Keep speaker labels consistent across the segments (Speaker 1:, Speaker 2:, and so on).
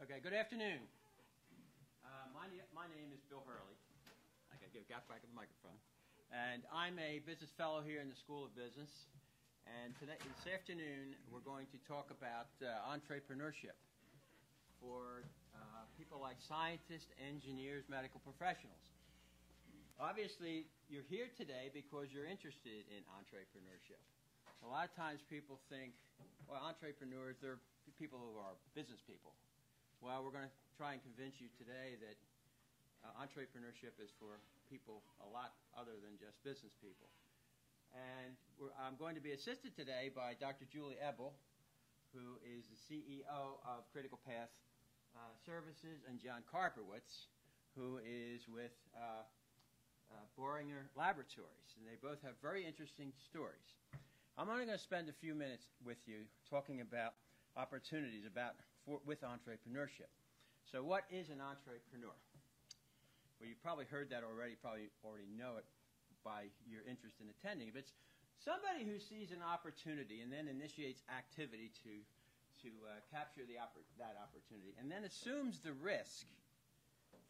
Speaker 1: Okay, good afternoon. My name is Bill Hurley. I got back at the microphone. And I'm a business fellow here in the School of Business. And this afternoon, we're going to talk about entrepreneurship for people like scientists, engineers, medical professionals. Obviously, you're here today because you're interested in entrepreneurship. A lot of times people think, well, entrepreneurs, they're people who are business people. Well, we're going to try and convince you today that entrepreneurship is for people a lot other than just business people. And I'm going to be assisted today by Dr. Julie Ebel, who is the CEO of Critical Path Services, and John Karpowitz, who is with Barrons Laboratories. And they both have very interesting stories. I'm only going to spend a few minutes with you talking about opportunities with entrepreneurship. So what is an entrepreneur? Well, you've probably heard that already, probably already know it by your interest in attending. But it's somebody who sees an opportunity and then initiates activity to capture that opportunity, and then assumes the risk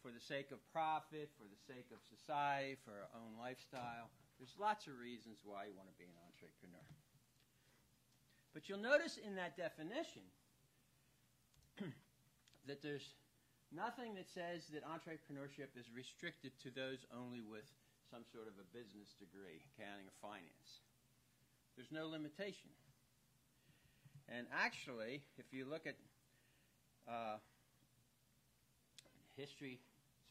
Speaker 1: for the sake of profit, for the sake of society, for our own lifestyle. There's lots of reasons why you want to be an entrepreneur. But you'll notice in that definition that there's nothing that says that entrepreneurship is restricted to those only with some sort of a business degree, accounting or finance. There's no limitation. And actually, if you look at history,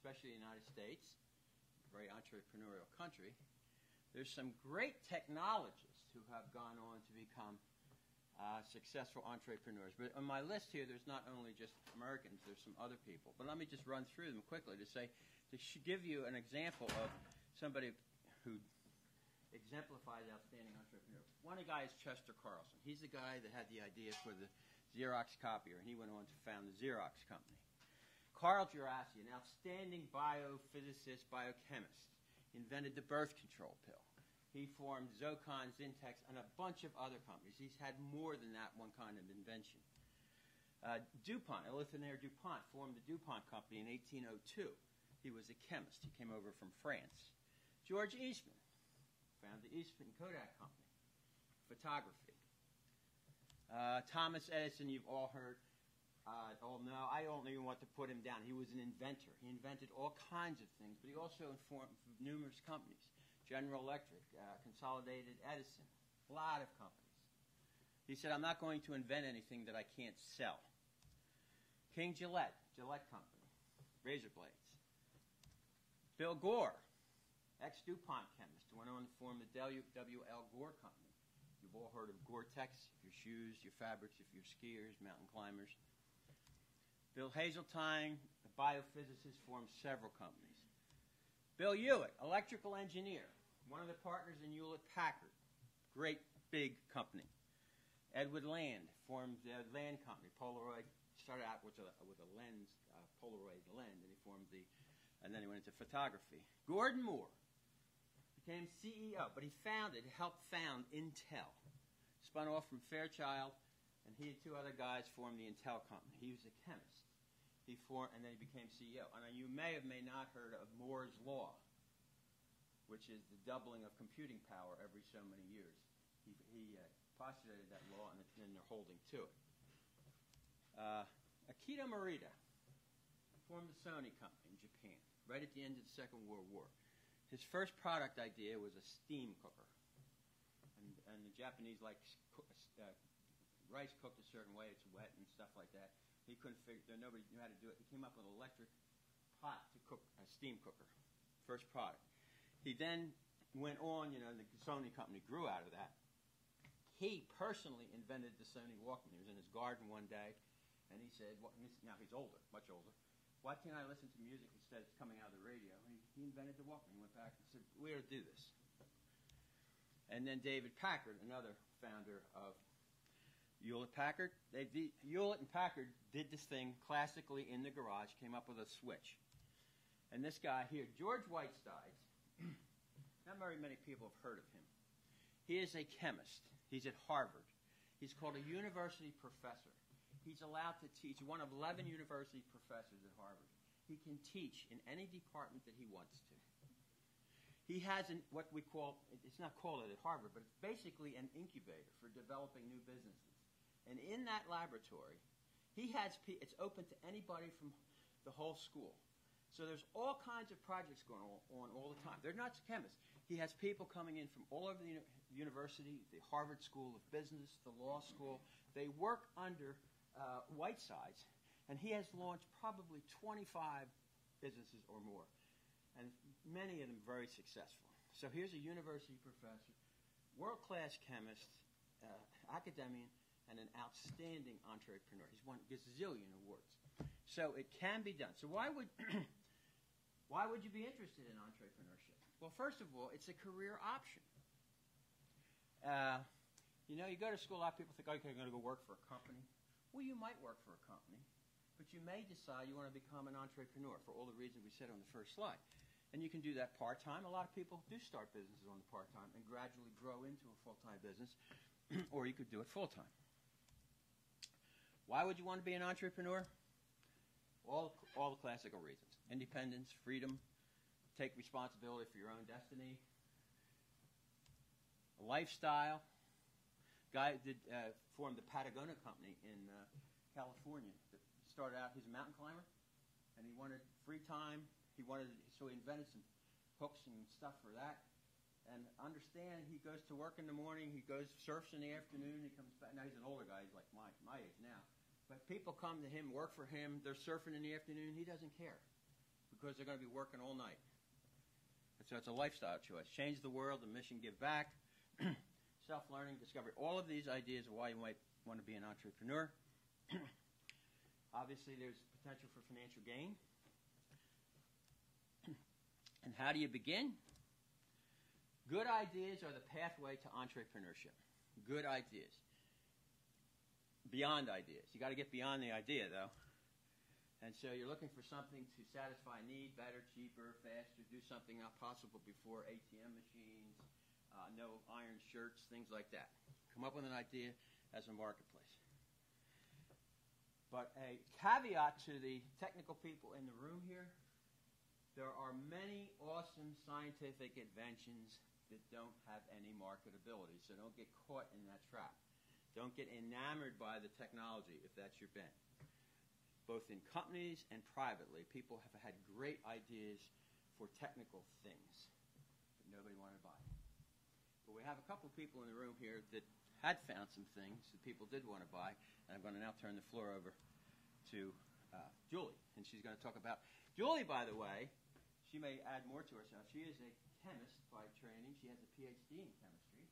Speaker 1: especially the United States, a very entrepreneurial country, there's some great technologists who have gone on to become successful entrepreneurs. But on my list here, there's not only just Americans, there's some other people. But let me just run through them quickly to give you an example of somebody who exemplifies outstanding entrepreneur. One guy is Chester Carlson. He's the guy that had the idea for the Xerox copier, and he went on to found the Xerox company. Carl Djerassi, an outstanding biophysicist, biochemist, invented the birth control pill. He formed Zocon, Zintex, and a bunch of other companies. He's had more than that one kind of invention. DuPont, Elisabeth DuPont, formed the DuPont company in 1802. He was a chemist. He came over from France. George Eastman founded the Eastman Kodak company, photography. Thomas Edison, you've all heard. Oh no, I don't even want to put him down. He was an inventor. He invented all kinds of things, but he also formed numerous companies. General Electric, Consolidated Edison, a lot of companies. He said, I'm not going to invent anything that I can't sell. King Gillette Company, razor blades. Bill Gore, ex-DuPont chemist, went on to form the W.L. Gore Company. You've all heard of Gore-Tex, your shoes, your fabrics, if you're skiers, mountain climbers. Bill Hazeltine, a biophysicist, formed several companies. Bill Hewitt, electrical engineer, one of the partners in Hewlett-Packard, great big company. Edward Land formed the Land Company. Polaroid started out with a lens, Polaroid lens, and then he went into photography. Gordon Moore became CEO, but he helped found Intel. Spun off from Fairchild, and he and two other guys formed the Intel Company. He was a chemist. And then he became CEO. And you may not heard of Moore's Law, which is the doubling of computing power every so many years. He postulated that law, and then they're holding to it. Akito Morita formed the Sony company in Japan, right at the end of the Second World War. His first product idea was a steam cooker. And the Japanese like rice cooked a certain way, it's wet and stuff like that. He couldn't figure, nobody knew how to do it. He came up with an electric pot to cook a steam cooker, first product. He then went on, the Sony company grew out of that. He personally invented the Sony Walkman. He was in his garden one day, and he said, now he's older, much older. Why can't I listen to music instead of coming out of the radio? He invented the Walkman. He went back and said, we ought to do this. And then David Packard, another founder of Hewlett-Packard. Hewlett and Packard did this thing classically in the garage, came up with a switch. And this guy here, George Whitesides, not very many people have heard of him. He is a chemist. He's at Harvard. He's called a university professor. He's allowed to teach. One of 11 university professors at Harvard. He can teach in any department that he wants to. He has what we call, it's not called it at Harvard, but it's basically an incubator for developing new businesses. And in that laboratory, it's open to anybody from the whole school. So there's all kinds of projects going on all the time. They're not chemists. He has people coming in from all over the university, the Harvard School of Business, the law school. They work under Whitesides, and he has launched probably 25 businesses or more, and many of them very successful. So here's a university professor, world-class chemist, academician, and an outstanding entrepreneur. He's won a gazillion awards. So it can be done. So why would you be interested in entrepreneurship? Well, first of all, it's a career option. You go to school, a lot of people think, okay, I'm going to go work for a company. Well, you might work for a company, but you may decide you want to become an entrepreneur for all the reasons we said on the first slide. And you can do that part-time. A lot of people do start businesses on the part-time and gradually grow into a full-time business, or you could do it full-time. Why would you want to be an entrepreneur? All the classical reasons. Independence, freedom, take responsibility for your own destiny, a lifestyle. Guy formed the Patagonia company in California. Started out, he's a mountain climber, and he wanted free time. So he invented some hooks and stuff for that. And understand, he goes to work in the morning, he goes surfs in the afternoon, he comes back. Now he's an older guy, he's like my age now. But people come to him, work for him, they're surfing in the afternoon, he doesn't care because they're going to be working all night. And so it's a lifestyle choice. Change the world, the mission, give back, self-learning, discovery. All of these ideas of why you might want to be an entrepreneur. Obviously, there's potential for financial gain. And how do you begin? Good ideas are the pathway to entrepreneurship. Good ideas. Beyond ideas. You got to get beyond the idea, though. And so you're looking for something to satisfy a need, better, cheaper, faster, do something not possible before, ATM machines, no iron shirts, things like that. Come up with an idea as a marketplace. But a caveat to the technical people in the room here, there are many awesome scientific inventions that don't have any marketability, so don't get caught in that trap. Don't get enamored by the technology if that's your bent. Both in companies and privately, people have had great ideas for technical things that nobody wanted to buy. But we have a couple of people in the room here that had found some things that people did want to buy, and I'm going to now turn the floor over to Julie, and she's going to talk about... Julie, by the way, she may add more to herself. She is a chemist by training. She has a PhD in chemistry.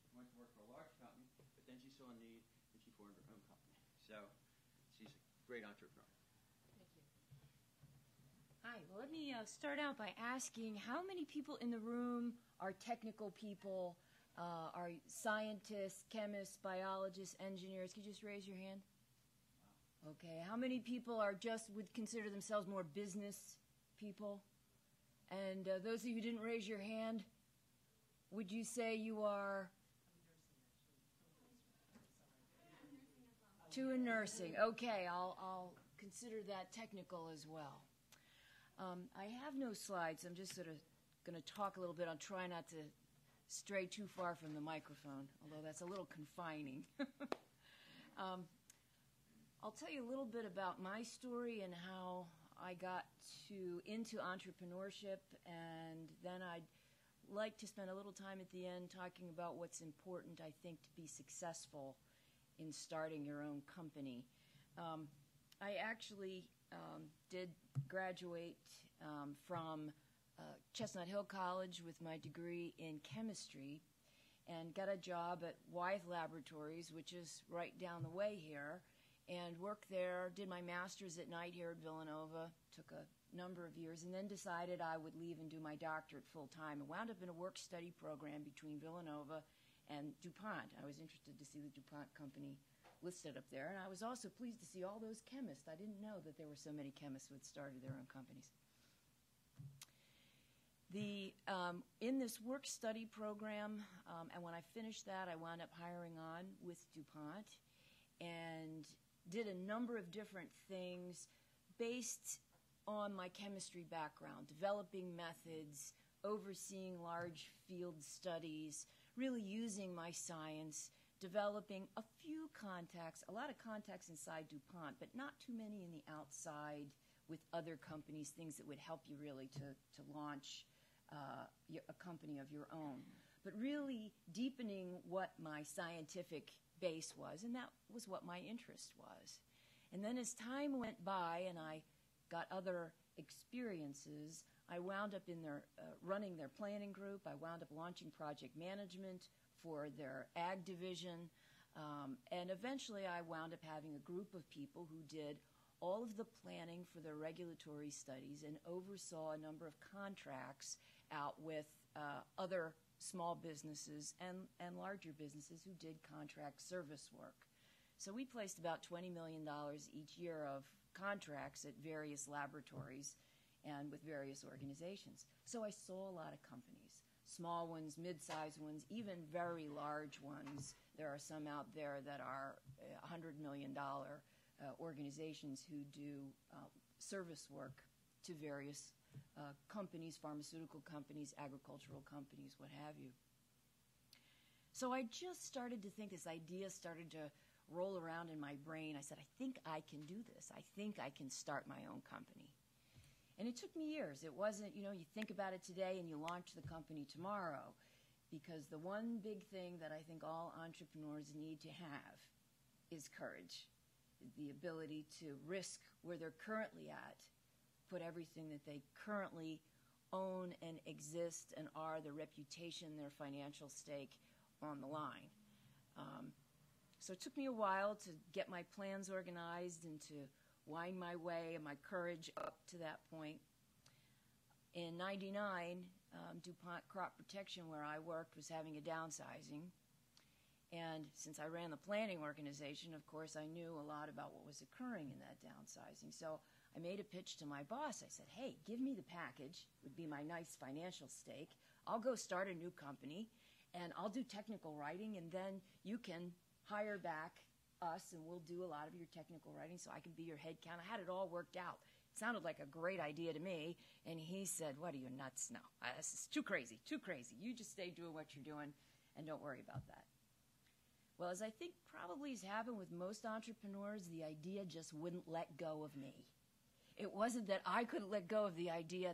Speaker 1: She went to work for a large company, but then she saw a need and she formed her own company. So she's a great entrepreneur.
Speaker 2: Thank you. Hi. Well, let me start out by asking how many people in the room are technical people, are scientists, chemists, biologists, engineers? Can you just raise your hand? Okay. How many people would consider themselves more business people? And those of you who didn't raise your hand, would you say you are to nursing? Okay, I'll consider that technical as well. I have no slides. I'm just sort of going to talk a little bit. I'll try not to stray too far from the microphone, although that's a little confining. I'll tell you a little bit about my story and how I got into entrepreneurship, and then I'd like to spend a little time at the end talking about what's important, I think, to be successful in starting your own company. I actually did graduate from Chestnut Hill College with my degree in chemistry and got a job at Barrons Laboratories, which is right down the way here, and worked there, did my master's at night here at Villanova, took a number of years, and then decided I would leave and do my doctorate full-time. I wound up in a work-study program between Villanova and DuPont. I was interested to see the DuPont company listed up there, and I was also pleased to see all those chemists. I didn't know that there were so many chemists who had started their own companies. In this work-study program, and when I finished that, I wound up hiring on with DuPont, and did a number of different things based on my chemistry background, developing methods, overseeing large field studies, really using my science, developing a few contacts, a lot of contacts inside DuPont, but not too many in the outside with other companies, things that would help you really to launch a company of your own. But really deepening what my scientific base was, and that was what my interest was. And then as time went by and I got other experiences, I wound up in their running their planning group. I wound up launching project management for their ag division. And eventually I wound up having a group of people who did all of the planning for their regulatory studies and oversaw a number of contracts out with other small businesses and larger businesses who did contract service work. So we placed about $20 million each year of contracts at various laboratories and with various organizations. So I saw a lot of companies, small ones, mid-sized ones, even very large ones. There are some out there that are $100 million organizations who do service work to various companies, pharmaceutical companies, agricultural companies, what have you. So I just started to think, this idea started to roll around in my brain. I said, I think I can do this. I think I can start my own company. And it took me years. It wasn't, you think about it today and you launch the company tomorrow, because the one big thing that I think all entrepreneurs need to have is courage, the ability to risk where they're currently at, put everything that they currently own and exist and are, their reputation, their financial stake on the line. So it took me a while to get my plans organized and to wind my way and my courage up to that point. In '99, DuPont Crop Protection, where I worked, was having a downsizing. And since I ran the planning organization, of course, I knew a lot about what was occurring in that downsizing. So I made a pitch to my boss. I said, hey, give me the package, would be my nice financial stake. I'll go start a new company, and I'll do technical writing, and then you can hire back us, and we'll do a lot of your technical writing so I can be your head count. I had it all worked out. It sounded like a great idea to me, and he said, what are you, nuts? No, this is too crazy, too crazy. You just stay doing what you're doing, and don't worry about that. Well, as I think probably has happened with most entrepreneurs, the idea just wouldn't let go of me. It wasn't that I couldn't let go of the idea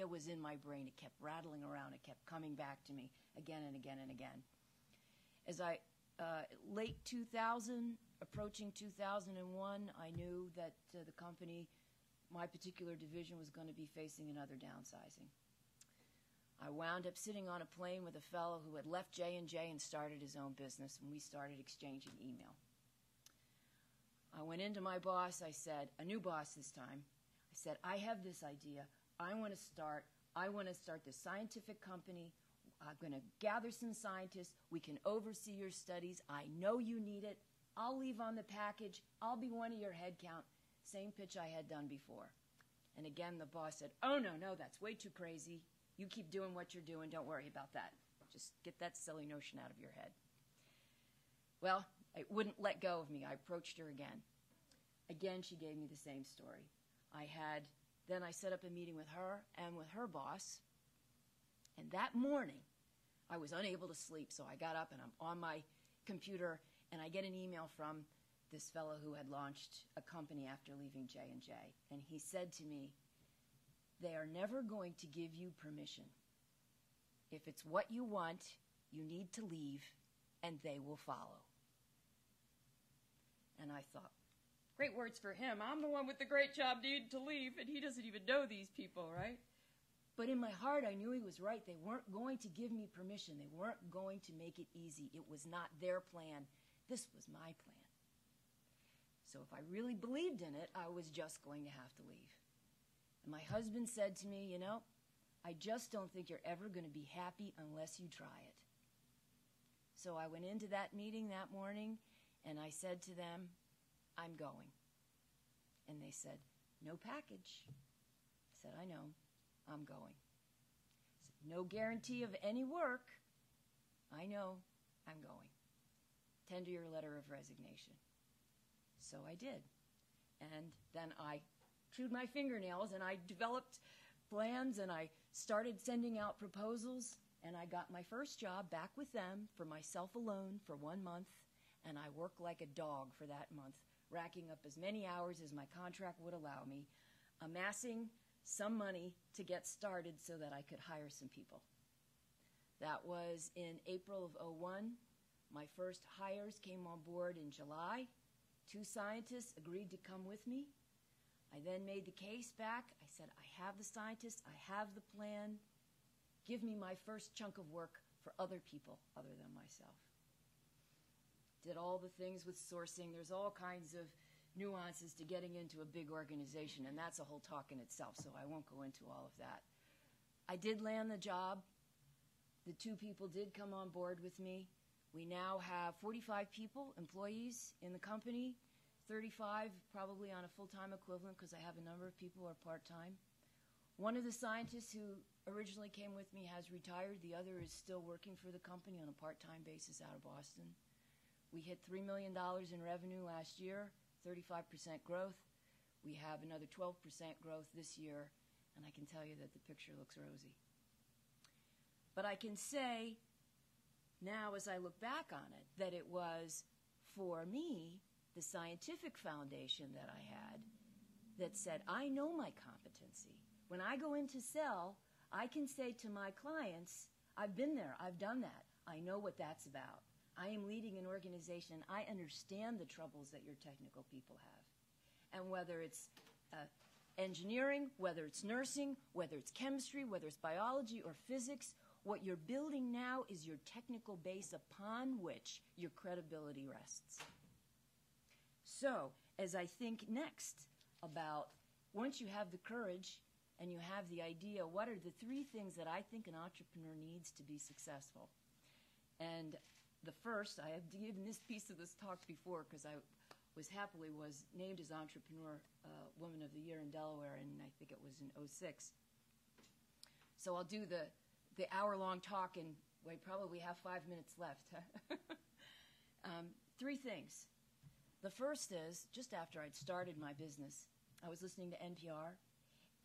Speaker 2: was in my brain. It kept rattling around, it kept coming back to me again and again and again. As I late 2000, approaching 2001, I knew that the company, my particular division, was going to be facing another downsizing. I wound up sitting on a plane with a fellow who had left J&J and started his own business, and we started exchanging email. I went into my boss. I said, a new boss this time. I said, I have this idea. I want to start this scientific company. I'm going to gather some scientists. We can oversee your studies. I know you need it. I'll leave on the package. I'll be one of your head count. Same pitch I had done before. And again, the boss said, oh, no, that's way too crazy. You keep doing what you're doing. Don't worry about that. Just get that silly notion out of your head. Well, it wouldn't let go of me. I approached her again. Again, she gave me the same story. Then I set up a meeting with her and with her boss. And that morning, I was unable to sleep, so I got up and I'm on my computer, and I get an email from this fellow who had launched a company after leaving J&J. And he said to me, they are never going to give you permission. If it's what you want, you need to leave, and they will follow. And I thought, great words for him. I'm the one with the great job needing to leave, and he doesn't even know these people, right? But in my heart, I knew he was right. They weren't going to give me permission. They weren't going to make it easy. It was not their plan. This was my plan. So if I really believed in it, I was just going to have to leave. And my husband said to me, I just don't think you're ever going to be happy unless you try it. So I went into that meeting that morning, and I said to them, I'm going. And they said, no package. I said, I know. I'm going. I said, no guarantee of any work. I know. I'm going. Tender your letter of resignation. So I did. And then I chewed my fingernails, and I developed plans, and I started sending out proposals, and I got my first job back with them for myself alone for 1 month, and I worked like a dog for that month, racking up as many hours as my contract would allow me, amassing some money to get started so that I could hire some people. That was in April of '01. My first hires came on board in July. 2 scientists agreed to come with me. I then made the case back. I said, I have the scientists, I have the plan. Give me my first chunk of work for other people other than myself. Did all the things with sourcing. There's all kinds of nuances to getting into a big organization, and that's a whole talk in itself, so I won't go into all of that. I did land the job. The 2 people did come on board with me. We now have 45 people, employees in the company, 35 probably on a full-time equivalent because I have a number of people who are part-time. One of the scientists who originally came with me has retired. The other is still working for the company on a part-time basis out of Boston. We hit $3 million in revenue last year, 35% growth. We have another 12% growth this year, and I can tell you that the picture looks rosy. But I can say now, as I look back on it, that it was, for me, the scientific foundation that I had that said, I know my competency. When I go in to sell, I can say to my clients, I've been there, I've done that. I know what that's about. I am leading an organization. I understand the troubles that your technical people have. And whether it's engineering, whether it's nursing, whether it's chemistry, whether it's biology or physics, what you're building now is your technical base upon which your credibility rests. So, as I think next about once you have the courage and you have the idea, what are the 3 things that I think an entrepreneur needs to be successful? And the first, I have given this piece of this talk before because I was named as Entrepreneur Woman of the Year in Delaware, and I think it was in '06. So I'll do the hour-long talk, and we probably have 5 minutes left. 3 things. The first is, just after I'd started my business, I was listening to NPR,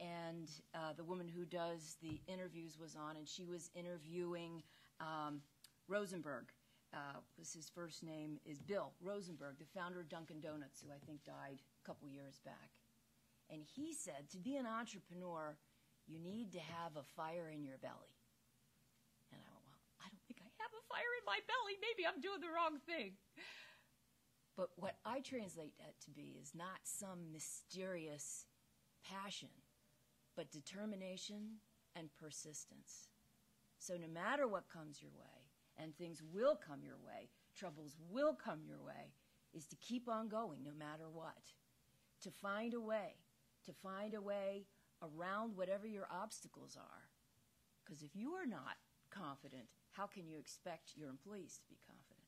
Speaker 2: and the woman who does the interviews was on, and she was interviewing Rosenberg. His first name is Bill Rosenberg, the founder of Dunkin' Donuts, who I think died a couple years back. And he said, to be an entrepreneur, you need to have a fire in your belly. And I went, well, I don't think I have a fire in my belly. Maybe I'm doing the wrong thing. But what I translate that to be is not some mysterious passion, but determination and persistence. So no matter what comes your way, and things will come your way, troubles will come your way, is to keep on going no matter what. To find a way around whatever your obstacles are. Because if you are not confident, how can you expect your employees to be confident?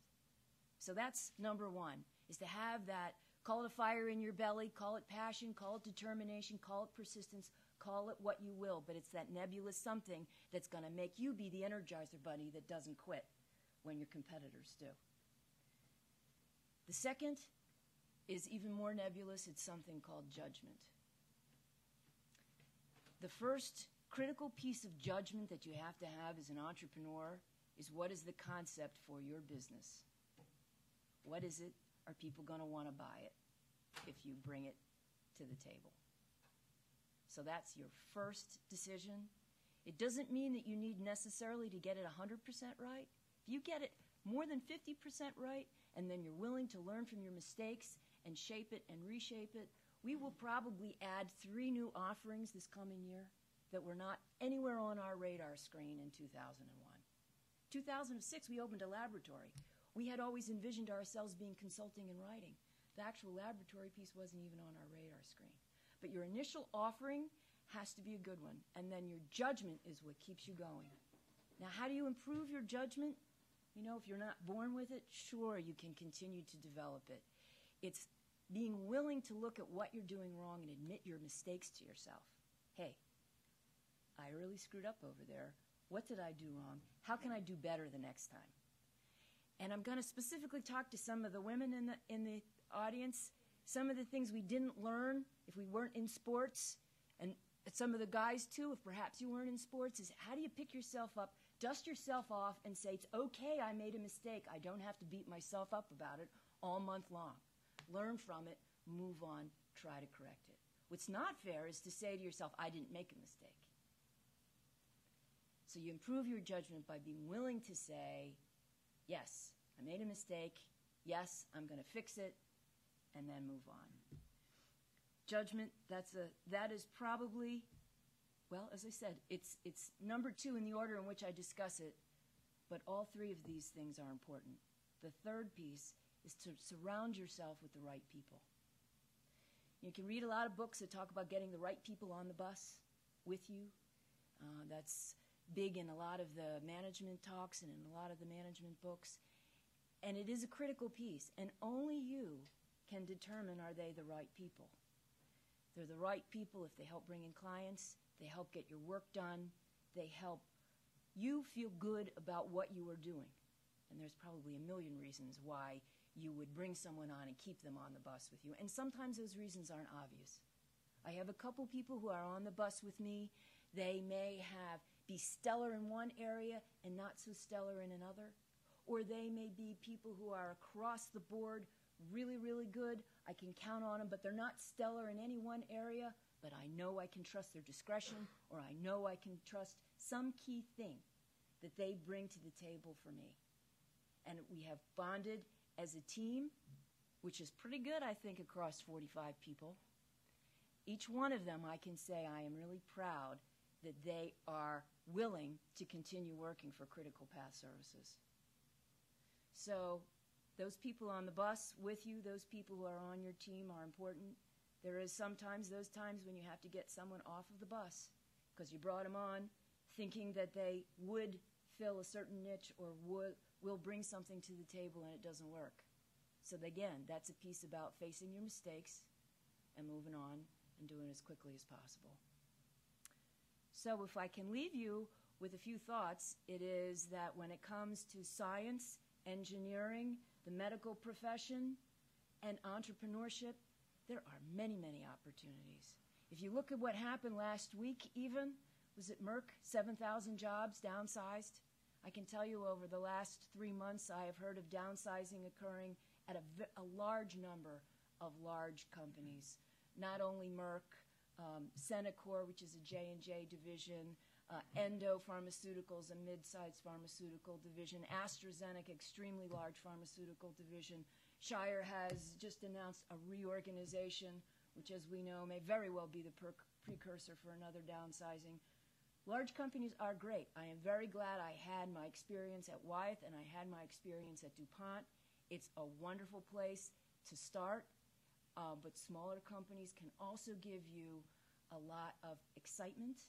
Speaker 2: So that's number 1, is to have that, call it a fire in your belly, call it passion, call it determination, call it persistence, call it what you will, but it's that nebulous something that's going to make you be the Energizer Bunny that doesn't quit when your competitors do. The second is even more nebulous. It's something called judgment. The first critical piece of judgment that you have to have as an entrepreneur is, what is the concept for your business? What is it? Are people going to want to buy it if you bring it to the table? So that's your first decision. It doesn't mean that you need necessarily to get it 100% right. If you get it more than 50% right, and then you're willing to learn from your mistakes and shape it and reshape it, we will probably add 3 new offerings this coming year that were not anywhere on our radar screen in 2001. 2006, we opened a laboratory. We had always envisioned ourselves being consulting and writing. The actual laboratory piece wasn't even on our radar screen. But your initial offering has to be a good one, and then your judgment is what keeps you going. Now, how do you improve your judgment? You know, if you're not born with it, sure, you can continue to develop it. It's being willing to look at what you're doing wrong and admit your mistakes to yourself. Hey, I really screwed up over there. What did I do wrong? How can I do better the next time? And I'm going to specifically talk to some of the women in the audience. some of the things we didn't learn if we weren't in sports, and some of the guys too, if perhaps you weren't in sports, is how do you pick yourself up, dust yourself off, and say, it's okay, I made a mistake. I don't have to beat myself up about it all month long. Learn from it, move on, try to correct it. What's not fair is to say to yourself, I didn't make a mistake. So you improve your judgment by being willing to say, yes, I made a mistake. Yes, I'm going to fix it, and then move on. Judgment, that is probably, well, as I said, it's number 2 in the order in which I discuss it, but all 3 of these things are important. The third piece is to surround yourself with the right people. You can read a lot of books that talk about getting the right people on the bus with you. That's big in a lot of the management talks and in a lot of the management books. And it is a critical piece, and only you can determine, are they the right people? They're the right people if they help bring in clients, they help get your work done, they help you feel good about what you are doing. And there's probably a million reasons why you would bring someone on and keep them on the bus with you. And sometimes those reasons aren't obvious. I have a couple people who are on the bus with me. They may be stellar in one area and not so stellar in another. Or they may be people who are across the board really, really good. I can count on them, but they're not stellar in any one area. But I know I can trust their discretion, or I know I can trust some key thing that they bring to the table for me. And we have bonded as a team, which is pretty good, I think, across 45 people. Each one of them, I can say I am really proud that they are willing to continue working for Critical Path Services. So those people on the bus with you, those people who are on your team are important. There is sometimes those times when you have to get someone off of the bus because you brought them on thinking that they would fill a certain niche or will bring something to the table, and it doesn't work. So again, that's a piece about facing your mistakes and moving on and doing it as quickly as possible. So if I can leave you with a few thoughts, it is that when it comes to science, engineering, the medical profession, and entrepreneurship, there are many, many opportunities. If you look at what happened last week even, was it Merck? 7,000 jobs downsized. I can tell you over the last 3 months I have heard of downsizing occurring at a large number of large companies. Not only Merck, Centocor, which is a J&J division, Endo Pharmaceuticals, a mid-sized pharmaceutical division, AstraZeneca, extremely large pharmaceutical division. Shire has just announced a reorganization, which, as we know, may very well be the precursor for another downsizing. Large companies are great. I am very glad I had my experience at Wyeth and I had my experience at DuPont. It's a wonderful place to start, but smaller companies can also give you a lot of excitement.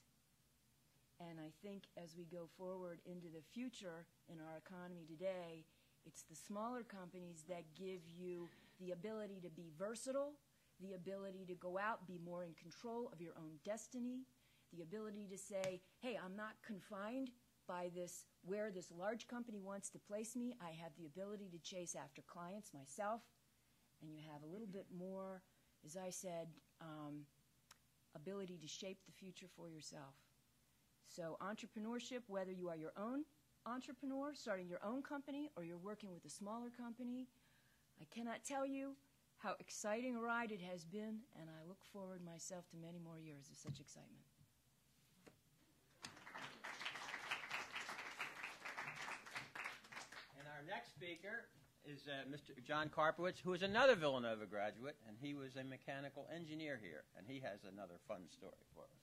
Speaker 2: And I think as we go forward into the future in our economy today, it's the smaller companies that give you the ability to be versatile, the ability to go out, be more in control of your own destiny, the ability to say, hey, I'm not confined by this, where this large company wants to place me. I have the ability to chase after clients myself, and you have a little bit more, as I said, ability to shape the future for yourself. So entrepreneurship, whether you are your own entrepreneur, starting your own company, or you're working with a smaller company, I cannot tell you how exciting a ride it has been, and I look forward myself to many more years of such excitement.
Speaker 1: And our next speaker is Mr. John Karpowitz, who is another Villanova graduate, and he was a mechanical engineer here, and he has another fun story for us.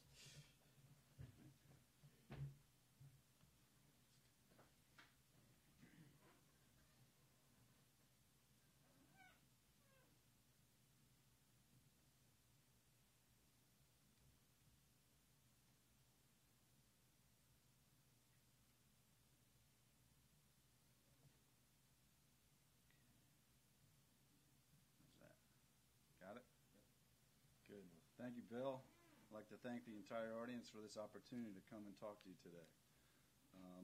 Speaker 3: Thank you, Bill. I'd like to thank the entire audience for this opportunity to come and talk to you today.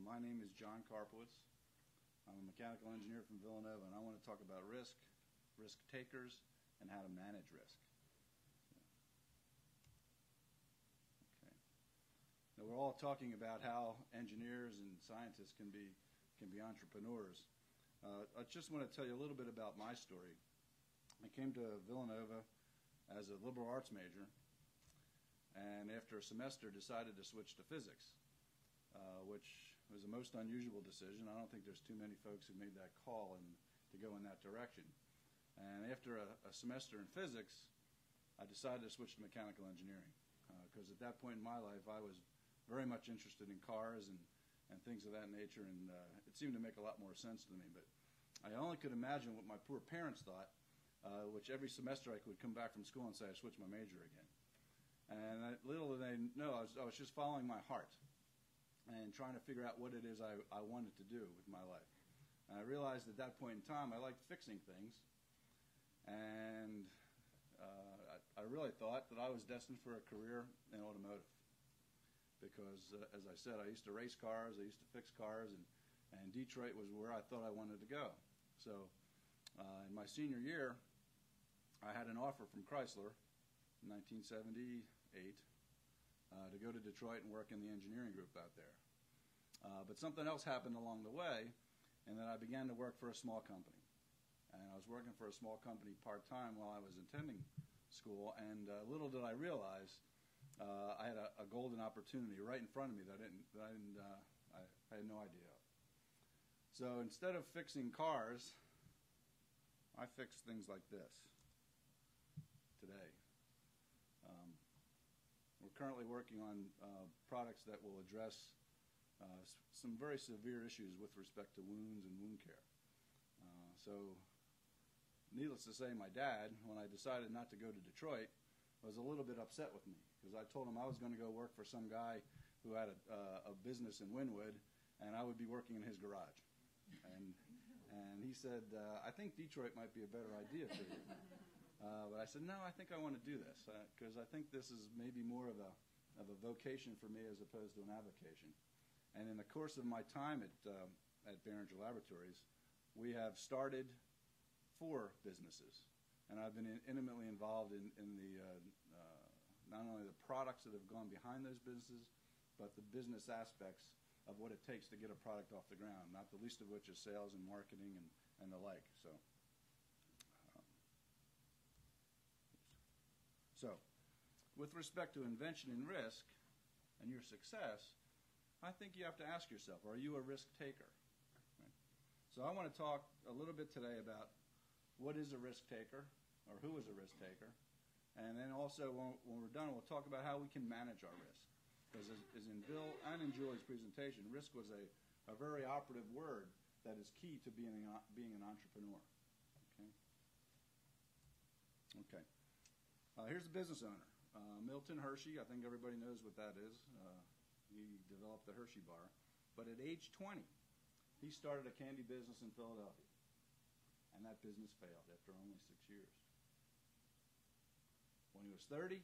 Speaker 3: My name is John Karpowitz. I'm a mechanical engineer from Villanova, and I want to talk about risk takers, and how to manage risk. Okay. Now we're all talking about how engineers and scientists can be entrepreneurs. I just want to tell you a little bit about my story. I came to Villanova as a liberal arts major, and after a semester decided to switch to physics, which was a most unusual decision. I don't think there's too many folks who made that call to go in that direction. And after a semester in physics, I decided to switch to mechanical engineering, because at that point in my life I was very much interested in cars and things of that nature, and it seemed to make a lot more sense to me. But I only could imagine what my poor parents thought, which every semester I could come back from school and say I switched my major again. And little did they know, I was just following my heart and trying to figure out what it is I wanted to do with my life. And I realized at that point in time I liked fixing things, and I really thought that I was destined for a career in automotive. Because, as I said, I used to race cars, I used to fix cars, and Detroit was where I thought I wanted to go. So in my senior year, I had an offer from Chrysler in 1978 to go to Detroit and work in the engineering group out there. But something else happened along the way, and then I began to work for a small company. And I was working for a small company part-time while I was attending school, and little did I realize I had a golden opportunity right in front of me that I had no idea of. So instead of fixing cars, I fix things like this today. We're currently working on products that will address some very severe issues with respect to wounds and wound care. So needless to say, my dad, when I decided not to go to Detroit, was a little bit upset with me, because I told him I was going to go work for some guy who had a business in Wynwood, and I would be working in his garage. And he said, I think Detroit might be a better idea for you. But I said, no, I think I want to do this, because I think this is maybe more of a vocation for me as opposed to an avocation. And in the course of my time at Barrons Laboratories, we have started 4 businesses. And I've been intimately involved in not only the products that have gone behind those businesses, but the business aspects of what it takes to get a product off the ground, not the least of which is sales and marketing and the like. So with respect to invention and risk and your success, I think you have to ask yourself, are you a risk taker? Right? So I want to talk a little bit today about what is a risk taker, or who is a risk taker, and then also when we're done, we'll talk about how we can manage our risk. Because as in Bill and in Julie's presentation, risk was a very operative word that is key to being an entrepreneur. Okay. Here's the business owner, Milton Hershey. I think everybody knows what that is. He developed the Hershey bar. But at age 20, he started a candy business in Philadelphia. And that business failed after only 6 years. When he was 30,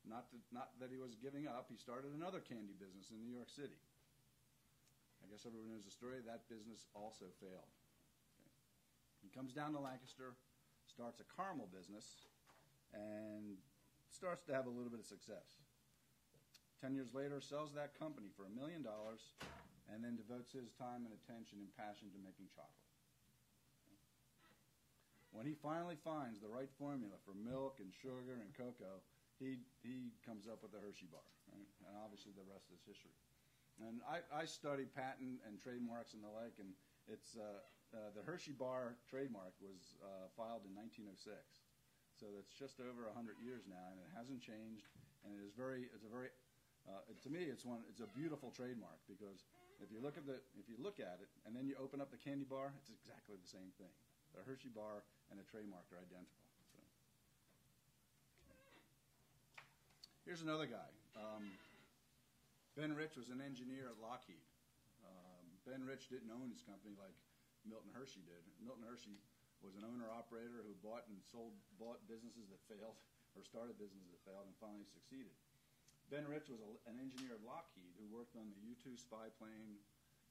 Speaker 3: not that he was giving up, he started another candy business in New York City. I guess everyone knows the story. That business also failed. Okay. He comes down to Lancaster, starts a caramel business, and starts to have a little bit of success. 10 years later, sells that company for $1 million, and then devotes his time and attention and passion to making chocolate. When he finally finds the right formula for milk and sugar and cocoa, he comes up with the Hershey bar, right? And obviously the rest is history. And I study patent and trademarks and the like, and it's the Hershey bar trademark was filed in 1906, so that's just over 100 years now, and it hasn't changed. And to me, it's a beautiful trademark, because if you look at it and then you open up the candy bar, it's exactly the same thing. The Hershey bar and the trademark are identical. So. Here's another guy. Ben Rich was an engineer at Lockheed. Ben Rich didn't own his company like Milton Hershey did. Milton Hershey was an owner-operator who bought businesses that failed, or started businesses that failed and finally succeeded. Ben Rich was an engineer at Lockheed who worked on the U-2 spy plane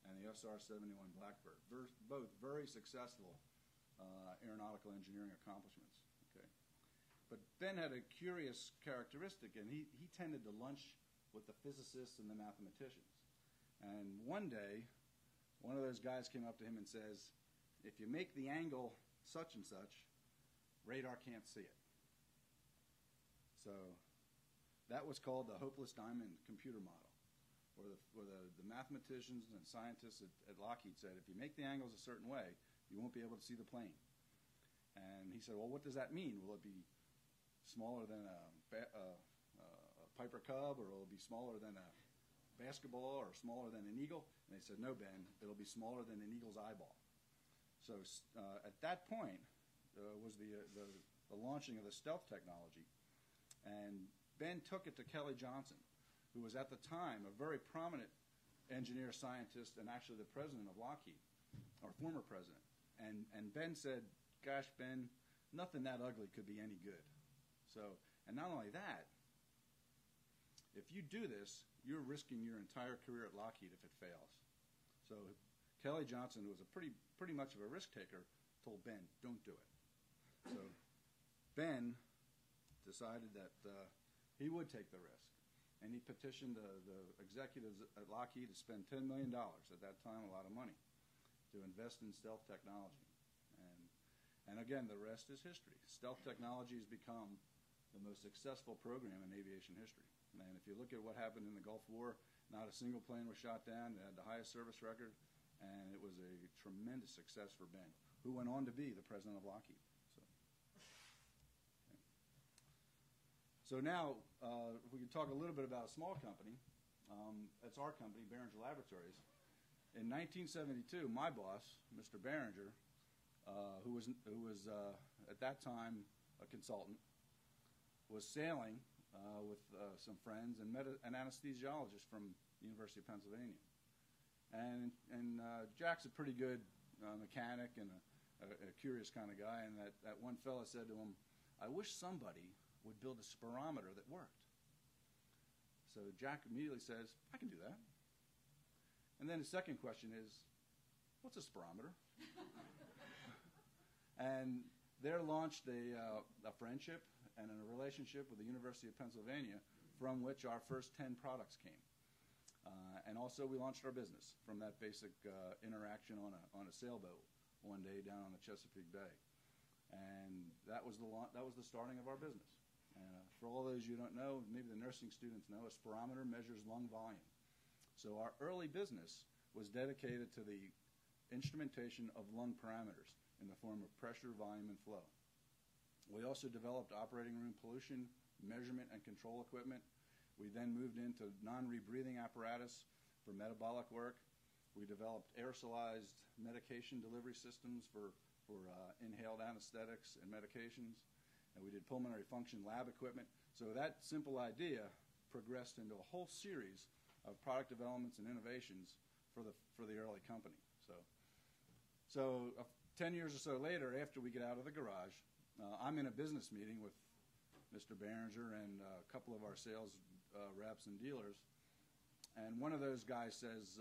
Speaker 3: and the SR-71 Blackbird, both very successful aeronautical engineering accomplishments. Okay. But Ben had a curious characteristic, and he tended to lunch with the physicists and the mathematicians. And one day, one of those guys came up to him and says, if you make the angle such and such, radar can't see it. So that was called the hopeless diamond computer model, where the mathematicians and scientists at Lockheed said, if you make the angles a certain way, you won't be able to see the plane. And he said, well, what does that mean? Will it be smaller than a Piper Cub, or will it be smaller than a basketball, or smaller than an eagle? And they said, no, Ben, it'll be smaller than an eagle's eyeball. So at that point was the launching of the stealth technology. And Ben took it to Kelly Johnson, who was at the time a very prominent engineer, scientist, and actually the president of Lockheed, or former president. And Ben said, gosh, Ben, nothing that ugly could be any good. So, and not only that, if you do this, you're risking your entire career at Lockheed if it fails. So Kelly Johnson, who was a pretty much of a risk taker, told Ben, don't do it. So Ben decided that he would take the risk. And he petitioned the executives at Lockheed to spend $10 million, at that time a lot of money, to invest in stealth technology. And again, the rest is history. Stealth technology has become the most successful program in aviation history. And if you look at what happened in the Gulf War, not a single plane was shot down. It had the highest service record, and it was a tremendous success for Ben, who went on to be the president of Lockheed. So now, if we could talk a little bit about a small company, that's our company, Barrons Laboratories. In 1972, my boss, Mr. Barringer, who was at that time a consultant, was sailing with some friends and met an anesthesiologist from the University of Pennsylvania. And Jack's a pretty good mechanic and a curious kind of guy, and that one fella said to him, I wish somebody would build a spirometer that worked. So Jack immediately says, I can do that. And then the second question is, what's a spirometer? And there launched a friendship and a relationship with the University of Pennsylvania, from which our first 10 products came. And also we launched our business from that basic interaction on a sailboat one day down on the Chesapeake Bay. And that was the starting of our business. And for all those you don't know, maybe the nursing students know, a spirometer measures lung volume. So our early business was dedicated to the instrumentation of lung parameters in the form of pressure, volume, and flow. We also developed operating room pollution, measurement, and control equipment. We then moved into non-rebreathing apparatus for metabolic work. We developed aerosolized medication delivery systems for inhaled anesthetics and medications. And we did pulmonary function lab equipment. So that simple idea progressed into a whole series of product developments and innovations for the early company. So 10 years or so later, after we get out of the garage, I'm in a business meeting with Mr. Barringer and a couple of our sales reps and dealers, and one of those guys says,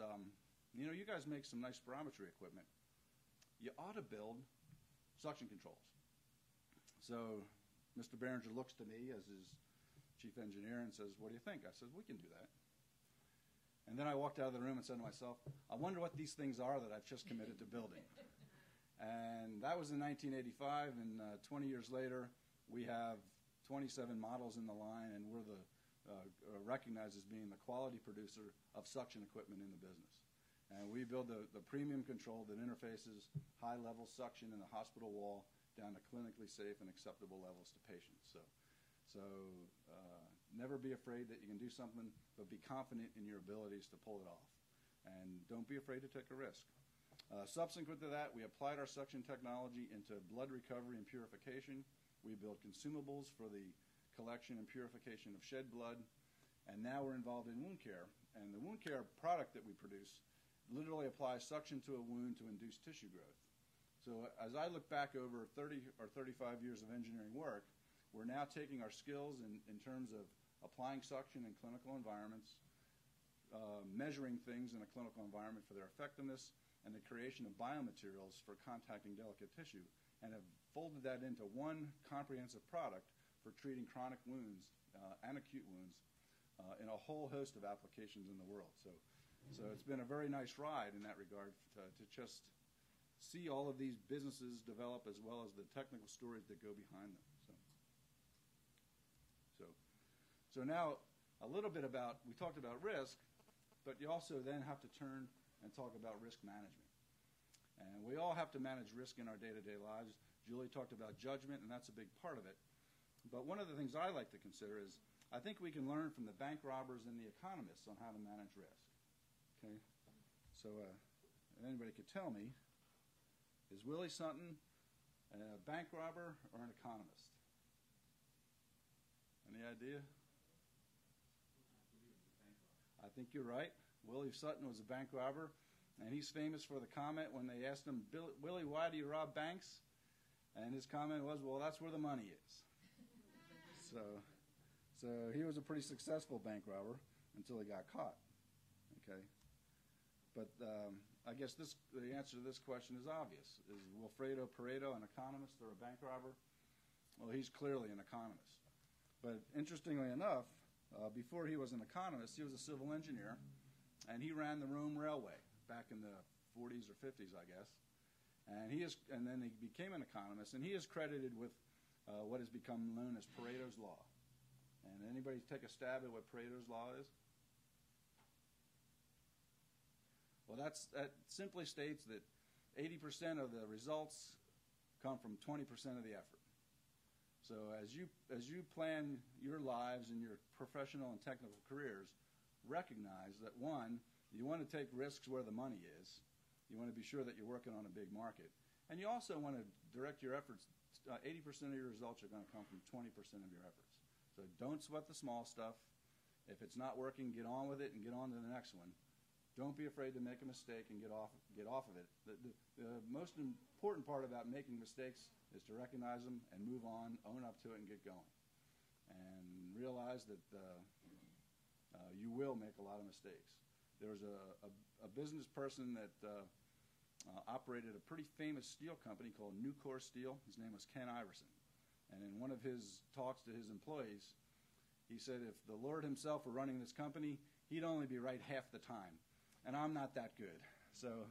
Speaker 3: you guys make some nice spirometry equipment. You ought to build suction controls. So Mr. Barringer looks to me as his chief engineer and says, what do you think? I said, we can do that. And then I walked out of the room and said to myself, I wonder what these things are that I've just committed to building. And that was in 1985, and 20 years later, we have 27 models in the line, and we're recognized as being the quality producer of suction equipment in the business. And we build the premium control that interfaces high-level suction in the hospital wall down to clinically safe and acceptable levels to patients. So never be afraid that you can do something, but be confident in your abilities to pull it off. And don't be afraid to take a risk. Subsequent to that, we applied our suction technology into blood recovery and purification. We built consumables for the collection and purification of shed blood. And now we're involved in wound care. And the wound care product that we produce literally applies suction to a wound to induce tissue growth. So as I look back over 30 or 35 years of engineering work, we're now taking our skills in terms of applying suction in clinical environments, measuring things in a clinical environment for their effectiveness, and the creation of biomaterials for contacting delicate tissue, and have folded that into one comprehensive product for treating chronic wounds and acute wounds in a whole host of applications in the world. So it's been a very nice ride in that regard to just see all of these businesses develop as well as the technical stories that go behind them. So now a little bit about, we talked about risk, but you also then have to turn and talk about risk management. And we all have to manage risk in our day-to-day lives. Julie talked about judgment, and that's a big part of it. But one of the things I like to consider is I think we can learn from the bank robbers and the economists on how to manage risk. Okay? So if anybody could tell me, is Willie Sutton a bank robber or an economist? Any idea? I think you're right. Willie Sutton was a bank robber, and he's famous for the comment when they asked him, Willie, why do you rob banks? And his comment was, well, that's where the money is. So he was a pretty successful bank robber until he got caught. Okay, but I guess the answer to this question is obvious. Is Wilfredo Pareto an economist or a bank robber? Well, he's clearly an economist. But interestingly enough, before he was an economist, he was a civil engineer, and he ran the Rome Railway back in the 40s or 50s, I guess. And then he became an economist, and he is credited with what has become known as Pareto's Law. And anybody take a stab at what Pareto's Law is? Well, that simply states that 80% of the results come from 20% of the effort. So as you plan your lives and your professional and technical careers, recognize that, one, you want to take risks where the money is. You want to be sure that you're working on a big market. And you also want to direct your efforts. 80% of your results are going to come from 20% of your efforts. So don't sweat the small stuff. If it's not working, get on with it and get on to the next one. Don't be afraid to make a mistake and get off of it. The most important part about making mistakes is to recognize them and move on, own up to it, and get going. And realize that you will make a lot of mistakes. There was a business person that operated a pretty famous steel company called Nucor Steel. His name was Ken Iverson. And in one of his talks to his employees, he said, if the Lord himself were running this company, he'd only be right half the time. And I'm not that good. So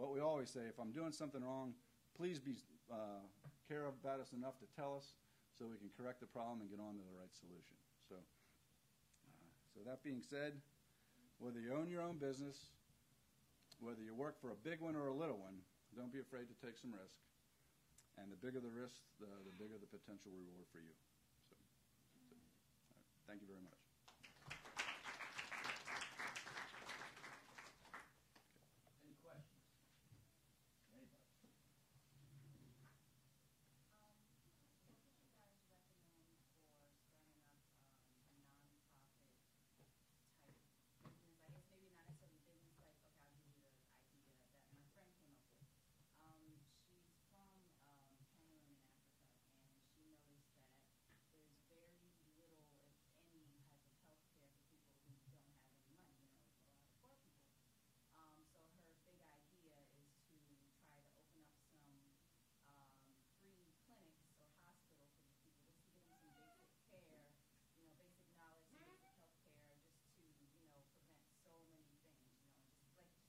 Speaker 3: what we always say, if I'm doing something wrong, please care about us enough to tell us so we can correct the problem and get on to the right solution. So that being said, whether you own your own business, whether you work for a big one or a little one, don't be afraid to take some risk. And the bigger the risk, the bigger the potential reward for you. So thank you very much.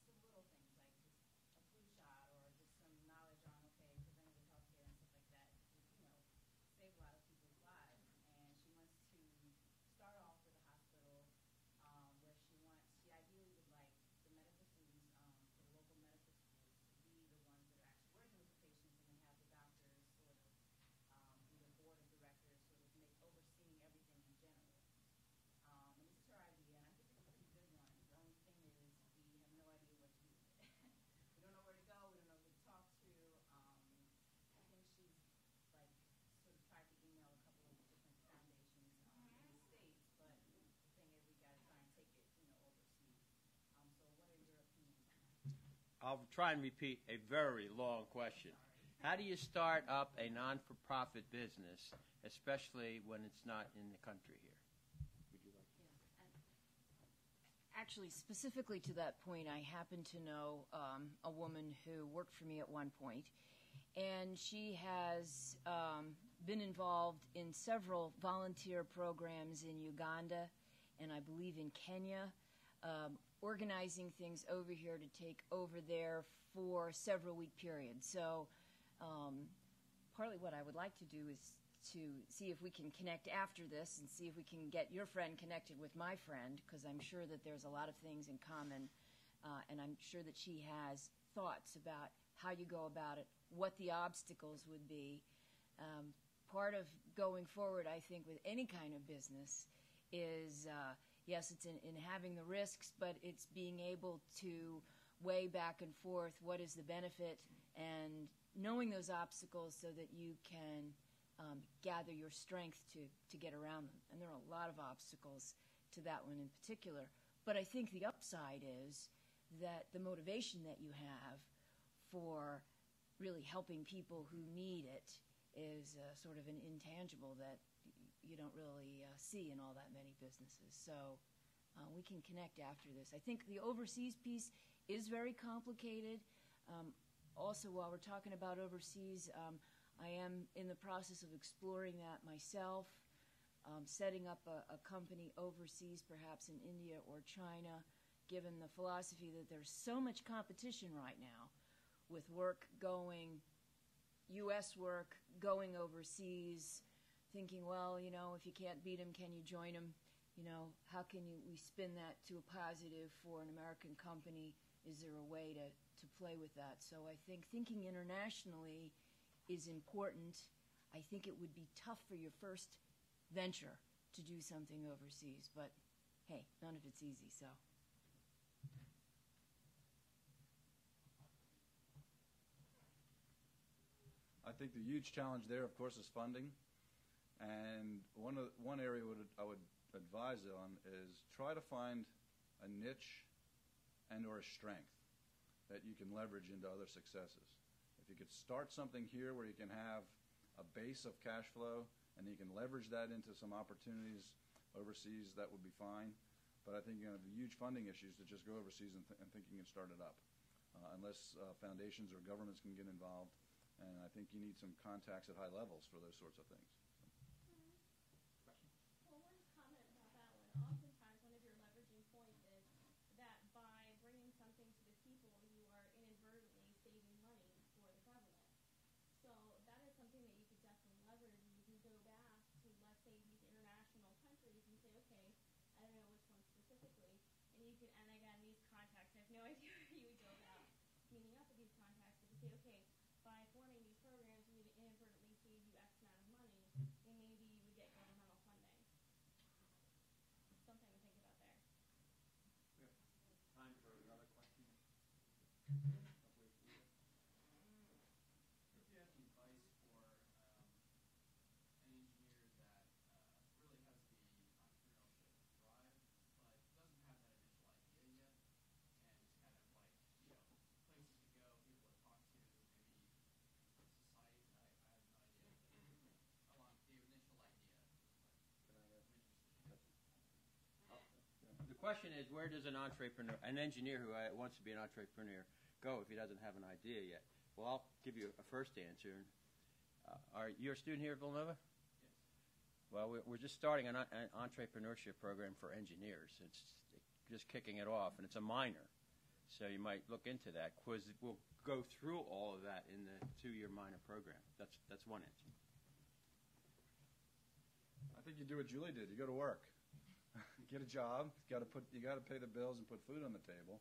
Speaker 3: Any questions? Anybody?
Speaker 1: I'll try and repeat a very long question. How do you start up a non-for-profit business, especially when it's not in the country here? Would you like to?
Speaker 2: Actually, specifically to that point, I happen to know a woman who worked for me at one point, and she has been involved in several volunteer programs in Uganda and I believe in Kenya, organizing things over here to take over there for several week periods. So partly what I would like to do is to see if we can connect after this and see if we can get your friend connected with my friend, because I'm sure that there's a lot of things in common, and I'm sure that she has thoughts about how you go about it, what the obstacles would be. Part of going forward, I think, with any kind of business is, yes, it's in having the risks, but it's being able to weigh back and forth what is the benefit and knowing those obstacles so that you can gather your strength to get around them. And there are a lot of obstacles to that one in particular. But I think the upside is that the motivation that you have for really helping people who need it is sort of an intangible that you don't really see in all that many businesses. So we can connect after this. I think the overseas piece is very complicated. Also, while we're talking about overseas, I am in the process of exploring that myself, setting up a company overseas, perhaps in India or China, given the philosophy that there's so much competition right now with work going, U.S. work going overseas, thinking, well, you know, if you can't beat them, can you join them? You know, how can we spin that to a positive for an American company? Is there a way to play with that? So I think thinking internationally is important. I think it would be tough for your first venture to do something overseas, but hey, none of it's easy, so.
Speaker 3: I think the huge challenge there, of course, is funding. And one area I would advise on is try to find a niche and or a strength that you can leverage into other successes. If you could start something here where you can have a base of cash flow and you can leverage that into some opportunities overseas, that would be fine. But I think you're going to have huge funding issues to just go overseas and think you can start it up, unless foundations or governments can get involved. And I think you need some contacts at high levels for those sorts of things.
Speaker 4: Well, one comment about that one. Oftentimes, one of your leveraging points is that by bringing something to the people, you are inadvertently saving money for the government. So that is something that you could definitely leverage. You can go back to, let's say, these international countries and say, okay, I don't know which one specifically, and you can, and again, these contacts, I have no idea where you would go about meeting up with these contacts, but to say, okay, by forming these programs, we would inadvertently save you X amount of money, and maybe you would get governmental funding. Something to think about there.
Speaker 1: We have time for another question.
Speaker 5: If you have some advice for an engineer that really has the entrepreneurship drive, but doesn't have that initial idea yet, and it's kind of like, you know, places to go, people to talk to, maybe society, I have no idea, along the initial idea.
Speaker 1: The question is, where does an engineer who wants to be an entrepreneur go if he doesn't have an idea yet? Well, I'll give you a first answer. Are you a student here at Villanova?
Speaker 5: Yes.
Speaker 1: Well, we're just starting an entrepreneurship program for engineers. It's just kicking it off, and it's a minor. So you might look into that, because we'll go through all of that in the 2-year minor program. That's one answer.
Speaker 3: I think you do what Julie did. You go to work. Get a job. You got to pay the bills and put food on the table.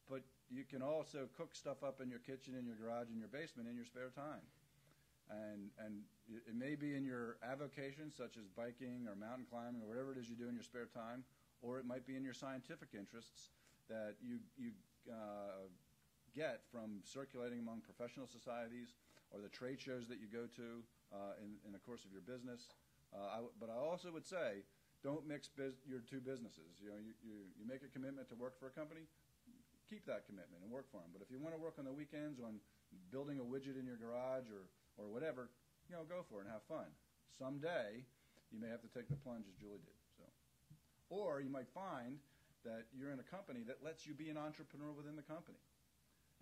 Speaker 3: But you can also cook stuff up in your kitchen, in your garage, in your basement, in your spare time. And it may be in your avocation, such as biking or mountain climbing or whatever it is you do in your spare time, or it might be in your scientific interests that you get from circulating among professional societies or the trade shows that you go to in the course of your business. But I also would say, don't mix your two businesses. You know, you make a commitment to work for a company, keep that commitment and work for them. But if you want to work on the weekends on building a widget in your garage or whatever, you know, go for it and have fun. Someday, you may have to take the plunge as Julie did. So, or you might find that you're in a company that lets you be an entrepreneur within the company,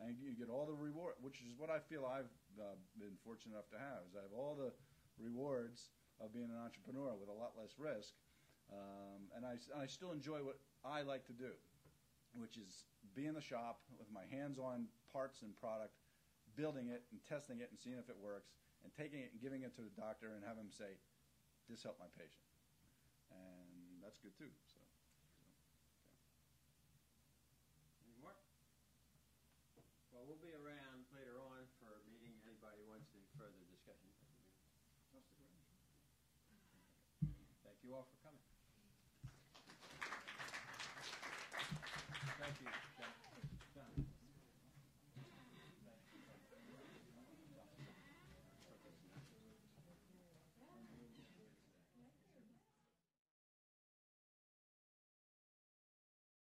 Speaker 3: and you get all the reward, which is what I feel I've been fortunate enough to have. Is I have all the rewards of being an entrepreneur with a lot less risk. And I still enjoy what I like to do, which is be in the shop with my hands on parts and product, building it and testing it and seeing if it works, and taking it and giving it to the doctor and have him say, this helped my patient. And that's good too.
Speaker 1: Any more? Well, we'll be around later on for a meeting. Anybody who wants any further discussion. Thank you all for coming.